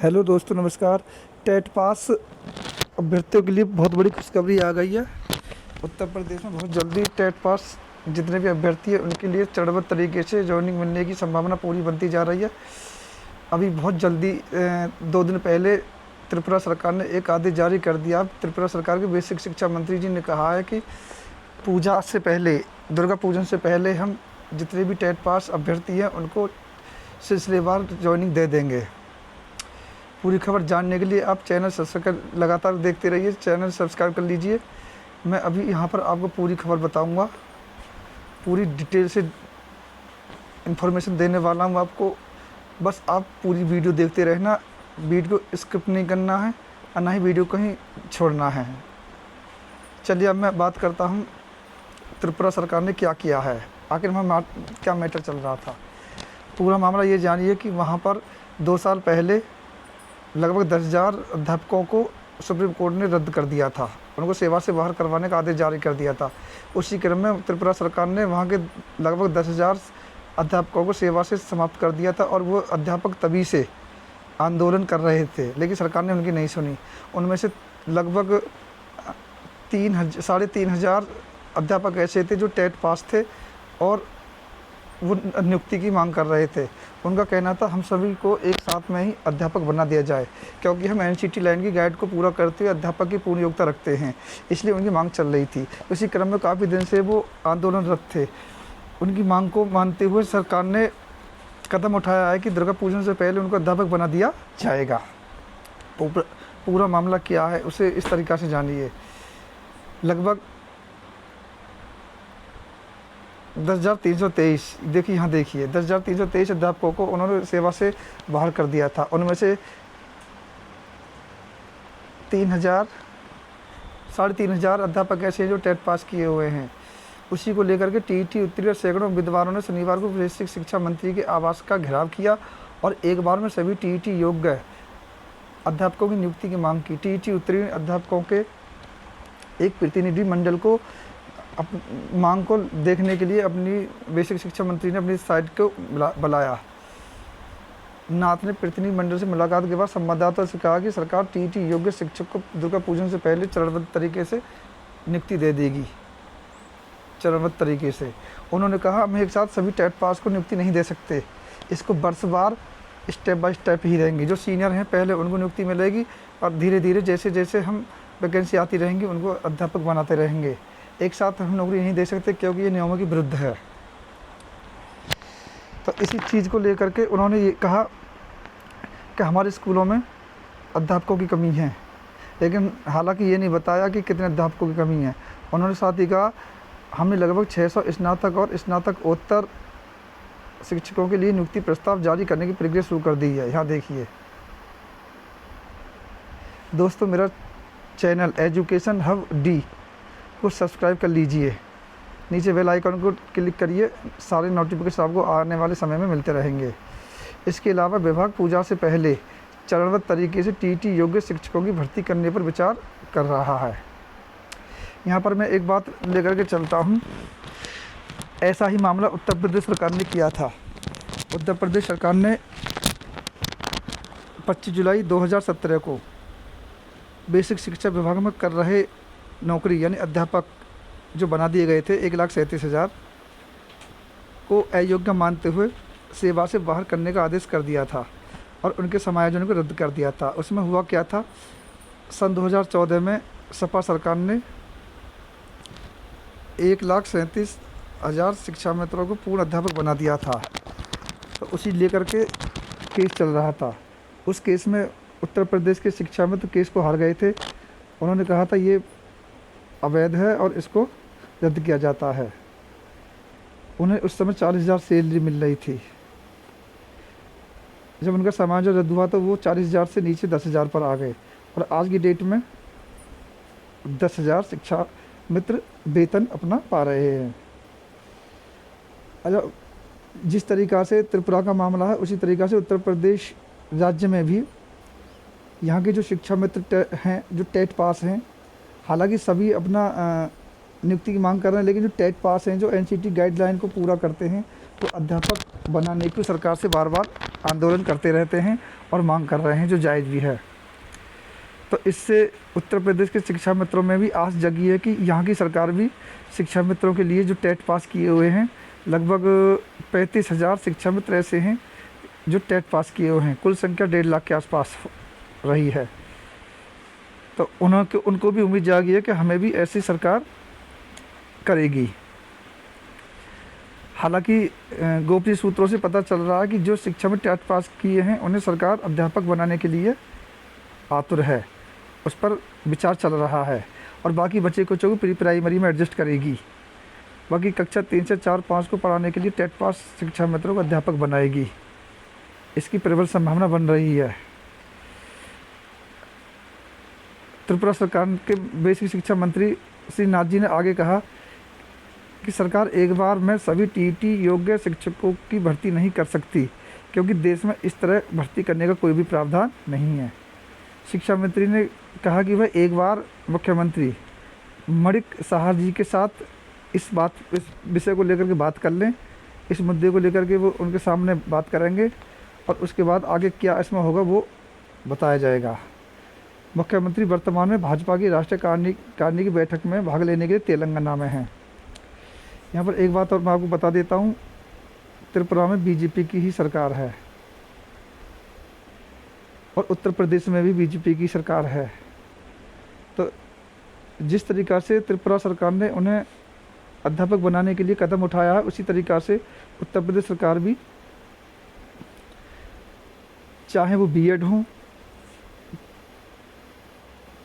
Hello दोस्तों, नमस्कार। TET pass अभ्यर्थियों के लिए बहुत बड़ी खुशखबरी आ गई है। उत्तर प्रदेश में बहुत जल्दी टेट पास जितने भी अभ्यर्थी हैं उनके लिए चरणबद्ध तरीके से जॉइनिंग मिलने की संभावना पूरी बनती जा रही है। अभी बहुत जल्दी 2 दिन पहले त्रिपुरा सरकार ने एक आदेश जारी कर दिया। त्रिपुरा सरकार के बेसिक शिक्षा मंत्री जी ने कहा है कि पूजा से पहले, दुर्गा पूजन से पहले हम जितने भी टेट पास अभ्यर्थी हैं उनको सिलसिलेवार जॉइनिंग दे देंगे। पूरी खबर जानने के लिए आप चैनल सब्सक्राइब लगातार देखते रहिए, चैनल सब्सक्राइब कर लीजिए। मैं अभी यहाँ पर आपको पूरी खबर बताऊँगा, पूरी डिटेल से इन्फॉर्मेशन देने वाला हूँ आपको। बस आप पूरी वीडियो देखते रहना, वीडियो को स्किप नहीं करना है और ना ही वीडियो कहीं छोड़ना है। चलिए अब मैं बात करता हूँ त्रिपुरा सरकार ने क्या किया है, आखिर वहाँ क्या मैटर चल रहा था। पूरा मामला ये जानिए कि वहाँ पर 2 साल पहले लगभग 10,000 अध्यापकों को सुप्रीम कोर्ट ने रद्द कर दिया था, उनको सेवा से बाहर करवाने का आदेश जारी कर दिया था। उसी क्रम में त्रिपुरा सरकार ने वहाँ के लगभग 10,000 अध्यापकों को सेवा से समाप्त कर दिया था और वो अध्यापक तभी से आंदोलन कर रहे थे, लेकिन सरकार ने उनकी नहीं सुनी। उनमें से लगभग 3,500 अध्यापक ऐसे थे जो टेट पास थे और वो नियुक्ति की मांग कर रहे थे। उनका कहना था हम सभी को एक साथ में ही अध्यापक बना दिया जाए, क्योंकि हम एनसीटी लाइन की गाइड को पूरा करते हुए अध्यापक की पूर्ण योग्यता रखते हैं, इसलिए उनकी मांग चल रही थी। इसी क्रम में काफ़ी दिन से वो आंदोलनरत थे। उनकी मांग को मानते हुए सरकार ने कदम उठाया है कि दुर्गा पूजन से पहले उनको अध्यापक बना दिया जाएगा। पूरा मामला क्या है उसे इस तरीक़ा से जानिए। लगभग 10,323, देखिए यहाँ देखिए, 10,323 अध्यापकों को उन्होंने सेवा से बाहर कर दिया था। उनमें से 3,000 अध्यापक ऐसे हैं जो टेट पास किए हुए हैं। उसी को लेकर के टीईटी उत्तीर्ण सैकड़ों विद्वानों ने शनिवार को बेसिक शिक्षा मंत्री के आवास का घेराव किया और एक बार में सभी टीईटी योग्य अध्यापकों की नियुक्ति की मांग की। टीईटी उत्तीर्ण अध्यापकों के एक प्रतिनिधि मंडल को मांग को देखने के लिए अपनी बेसिक शिक्षा मंत्री ने अपनी साइट को बुलाया। नाथ ने प्रतिनिधि मंडल से मुलाकात के बाद संवाददाताओं से कहा कि सरकार टीईटी योग्य शिक्षक को दुर्गा पूजन से पहले चरणबद्ध तरीके से नियुक्ति दे देगी। चरणबद्ध तरीके से उन्होंने कहा हम एक साथ सभी टेट पास को नियुक्ति नहीं दे सकते, इसको वर्षवार स्टेप बाय स्टेप ही रहेंगे। जो सीनियर हैं पहले उनको नियुक्ति मिलेगी और धीरे धीरे जैसे जैसे हम वैकेंसी आती रहेंगी उनको अध्यापक बनाते रहेंगे। एक साथ हम नौकरी नहीं दे सकते क्योंकि ये नियमों के विरुद्ध है। तो इसी चीज़ को लेकर के उन्होंने ये कहा कि हमारे स्कूलों में अध्यापकों की कमी है, लेकिन हालांकि ये नहीं बताया कि कितने अध्यापकों की कमी है। उन्होंने साथ ही कहा हमने लगभग 600 स्नातक और स्नातकोत्तर शिक्षकों के लिए नियुक्ति प्रस्ताव जारी करने की प्रक्रिया शुरू कर दी है। यहाँ देखिए दोस्तों, मेरा चैनल एजुकेशन हब डी को सब्सक्राइब कर लीजिए, नीचे बेल आइकन को क्लिक करिए, सारे नोटिफिकेशन आपको आने वाले समय में मिलते रहेंगे। इसके अलावा विभाग पूजा से पहले चरणबद्ध तरीके से टीईटी योग्य शिक्षकों की भर्ती करने पर विचार कर रहा है। यहाँ पर मैं एक बात लेकर के चलता हूँ। ऐसा ही मामला उत्तर प्रदेश सरकार ने किया था। उत्तर प्रदेश सरकार ने 25 जुलाई 2017 को बेसिक शिक्षा विभाग में कर रहे नौकरी यानी अध्यापक जो बना दिए गए थे 1,37,000 को अयोग्य मानते हुए सेवा से बाहर करने का आदेश कर दिया था और उनके समायोजन को रद्द कर दिया था। उसमें हुआ क्या था, सन 2014 में सपा सरकार ने 1,37,000 शिक्षा मित्रों को पूर्ण अध्यापक बना दिया था। तो उसी लेकर के केस चल रहा था। उस केस में उत्तर प्रदेश के शिक्षा मित्र केस को हार गए थे। उन्होंने कहा था ये अवैध है और इसको रद्द किया जाता है। उन्हें उस समय 40,000 सैलरी मिल रही थी। जब उनका समायोजन रद्द हुआ तो वो 40,000 से नीचे 10,000 पर आ गए और आज की डेट में 10,000 शिक्षा मित्र वेतन अपना पा रहे हैं। अच्छा, जिस तरीक़ा से त्रिपुरा का मामला है उसी तरीक़ा से उत्तर प्रदेश राज्य में भी यहाँ के जो शिक्षा मित्र हैं जो टेट पास हैं, हालांकि सभी अपना नियुक्ति की मांग कर रहे हैं, लेकिन जो टेट पास हैं जो एनसीटी गाइडलाइन को पूरा करते हैं तो अध्यापक बनाने की सरकार से बार बार आंदोलन करते रहते हैं और मांग कर रहे हैं, जो जायज़ भी है। तो इससे उत्तर प्रदेश के शिक्षा मित्रों में भी आस जगी है कि यहाँ की सरकार भी शिक्षा मित्रों के लिए जो टेट पास किए हुए हैं, लगभग 35,000 शिक्षा मित्र ऐसे हैं जो टेट पास किए हुए हैं। कुल संख्या 1.5 लाख के आसपास रही है। तो उनको भी उम्मीद जागी है कि हमें भी ऐसी सरकार करेगी। हालांकि गोपनीय सूत्रों से पता चल रहा है कि जो शिक्षा में टेट पास किए हैं उन्हें सरकार अध्यापक बनाने के लिए आतुर है, उस पर विचार चल रहा है। और बाकी बच्चे को जो प्री प्राइमरी में एडजस्ट करेगी, बाकी कक्षा 3 से 4, 5 को पढ़ाने के लिए टेट पास शिक्षा मित्रों को अध्यापक बनाएगी। इसकी प्रबल संभावना बन रही है। त्रिपुरा सरकार के बेसिक शिक्षा मंत्री श्री नाथ जी ने आगे कहा कि सरकार एक बार में सभी टीईटी योग्य शिक्षकों की भर्ती नहीं कर सकती, क्योंकि देश में इस तरह भर्ती करने का कोई भी प्रावधान नहीं है। शिक्षा मंत्री ने कहा कि वह एक बार मुख्यमंत्री मणिक साहा जी के साथ इस विषय को लेकर के बात कर लें, इस मुद्दे को लेकर के वो उनके सामने बात करेंगे और उसके बाद आगे क्या इसमें होगा वो बताया जाएगा। मुख्यमंत्री वर्तमान में भाजपा की राष्ट्रीय कार्यकारिणी की बैठक में भाग लेने के लिए तेलंगाना में हैं। यहाँ पर एक बात और मैं आपको बता देता हूँ, त्रिपुरा में बीजेपी की ही सरकार है और उत्तर प्रदेश में भी बीजेपी की सरकार है। तो जिस तरीक़ा से त्रिपुरा सरकार ने उन्हें अध्यापक बनाने के लिए कदम उठाया है, उसी तरीक़ा से उत्तर प्रदेश सरकार भी, चाहे वो बीएड हो,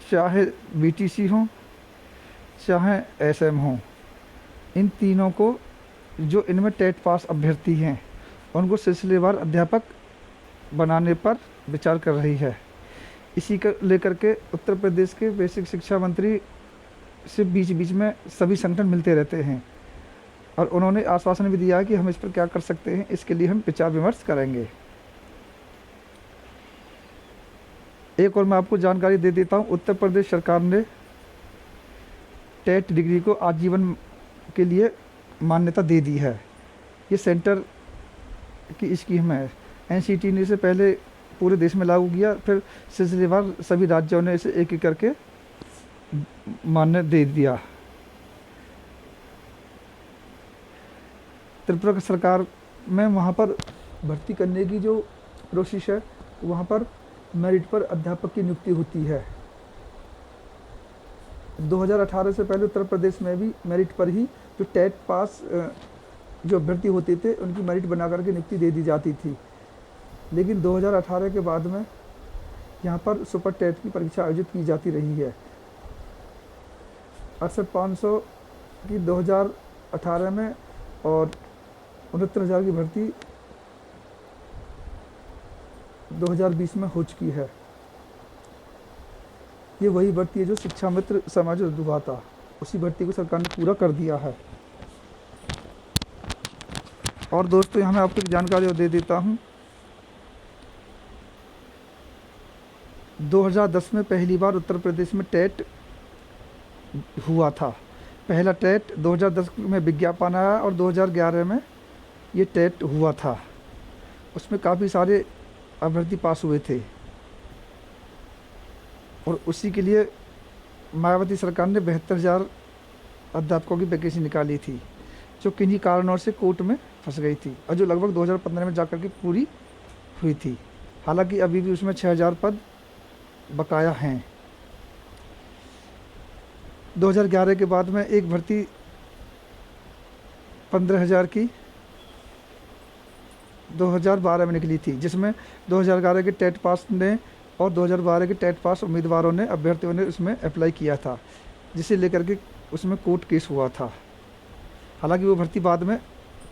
चाहे बीटीसी हो, चाहे एसएम हो, इन तीनों को, जो इनमें टेट पास अभ्यर्थी हैं, उनको सिलसिलेवार अध्यापक बनाने पर विचार कर रही है। इसी को लेकर के उत्तर प्रदेश के बेसिक शिक्षा मंत्री से बीच बीच में सभी संगठन मिलते रहते हैं और उन्होंने आश्वासन भी दिया है कि हम इस पर क्या कर सकते हैं, इसके लिए हम विचार विमर्श करेंगे। एक और मैं आपको जानकारी दे देता हूँ, उत्तर प्रदेश सरकार ने टेट डिग्री को आजीवन के लिए मान्यता दे दी है। ये सेंटर की स्कीम है। एनसीटी ने इसे पहले पूरे देश में लागू किया, फिर सिलसिलेवार सभी राज्यों ने इसे एक एक करके मान्य दे दिया। त्रिपुरा सरकार में वहाँ पर भर्ती करने की जो प्रोसेस है, वहाँ पर मेरिट पर अध्यापक की नियुक्ति होती है। 2018 से पहले उत्तर प्रदेश में भी मेरिट पर ही जो टेट पास जो अभ्यर्थी होते थे उनकी मेरिट बना करके नियुक्ति दे दी जाती थी। लेकिन 2018 के बाद में यहाँ पर सुपर टेट की परीक्षा आयोजित की जाती रही है। 68,500 की 2018 में और 69,000 की भर्ती 2020 में हो चुकी है। ये वही भर्ती है जो शिक्षा मित्र समाज हुआ था, उसी भर्ती को सरकार ने पूरा कर दिया है। और दोस्तों, यहाँ मैं आपको एक जानकारी और दे देता हूँ। 2010 में पहली बार उत्तर प्रदेश में टेट हुआ था। पहला टेट 2010 में विज्ञापन आया और 2011 में ये टेट हुआ था। उसमें काफ़ी सारे अभ्यर्थी पास हुए थे और उसी के लिए मायावती सरकार ने 72,000 अध्यापकों की वैकेंसी निकाली थी, जो किन्हीं कारणों से कोर्ट में फंस गई थी और जो लगभग 2015 में जाकर के पूरी हुई थी। हालांकि अभी भी उसमें 6,000 पद बकाया हैं। 2011 के बाद में एक भर्ती 15,000 की 2012 में निकली थी, जिसमें 2011 के टेट पास ने और 2012 के टेट पास उम्मीदवारों ने, अभ्यर्थियों ने उसमें अप्लाई किया था, जिसे लेकर के उसमें कोर्ट केस हुआ था। हालांकि वो भर्ती बाद में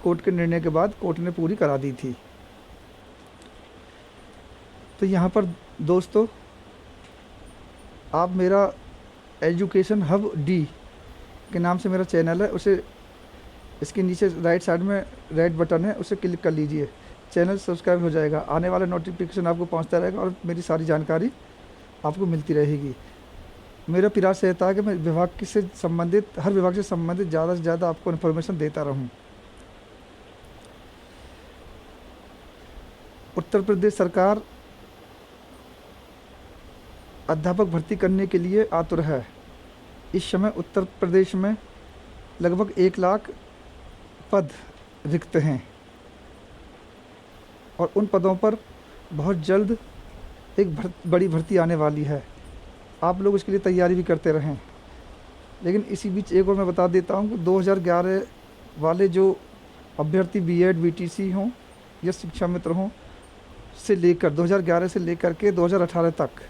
कोर्ट के निर्णय के बाद कोर्ट ने पूरी करा दी थी। तो यहाँ पर दोस्तों, आप मेरा एजुकेशन हब डी के नाम से मेरा चैनल है, उसे इसके नीचे राइट साइड में रेड बटन है, उसे क्लिक कर लीजिए। चैनल सब्सक्राइब हो जाएगा, आने वाला नोटिफिकेशन आपको पहुंचता रहेगा और मेरी सारी जानकारी आपको मिलती रहेगी। मेरा प्रयास रहता है कि मैं विभाग से संबंधित, हर विभाग से संबंधित ज़्यादा से ज़्यादा आपको इन्फॉर्मेशन देता रहूं। उत्तर प्रदेश सरकार अध्यापक भर्ती करने के लिए आतुर है। इस समय उत्तर प्रदेश में लगभग 1 लाख पद रिक्त हैं और उन पदों पर बहुत जल्द एक बड़ी भर्ती आने वाली है। आप लोग इसके लिए तैयारी भी करते रहें। लेकिन इसी बीच एक और मैं बता देता हूँ कि 2011 वाले जो अभ्यर्थी बीएड बीटीसी हों या शिक्षा मित्र हों से लेकर 2011 से लेकर के 2018 तक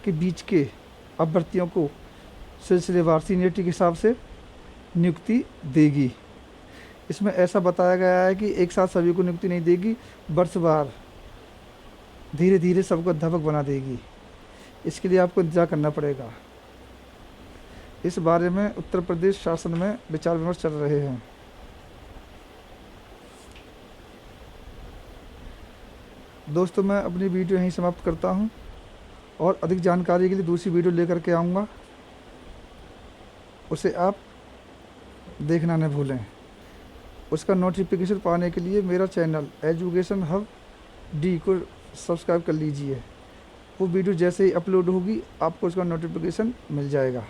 के बीच के अभ्यर्थियों को सिलसिलेवार सीनियरिटी के हिसाब से नियुक्ति देगी। इसमें ऐसा बताया गया है कि एक साथ सभी को नियुक्ति नहीं देगी, वर्षवार धीरे धीरे सबको अध्यापक बना देगी। इसके लिए आपको इंतजार करना पड़ेगा। इस बारे में उत्तर प्रदेश शासन में विचार विमर्श चल रहे हैं। दोस्तों, मैं अपनी वीडियो यहीं समाप्त करता हूं और अधिक जानकारी के लिए दूसरी वीडियो लेकर के आऊँगा। उसे आप देखना न भूलें। उसका नोटिफिकेशन पाने के लिए मेरा चैनल एजुकेशन हब डी को सब्सक्राइब कर लीजिए। वो वीडियो जैसे ही अपलोड होगी आपको उसका नोटिफिकेशन मिल जाएगा।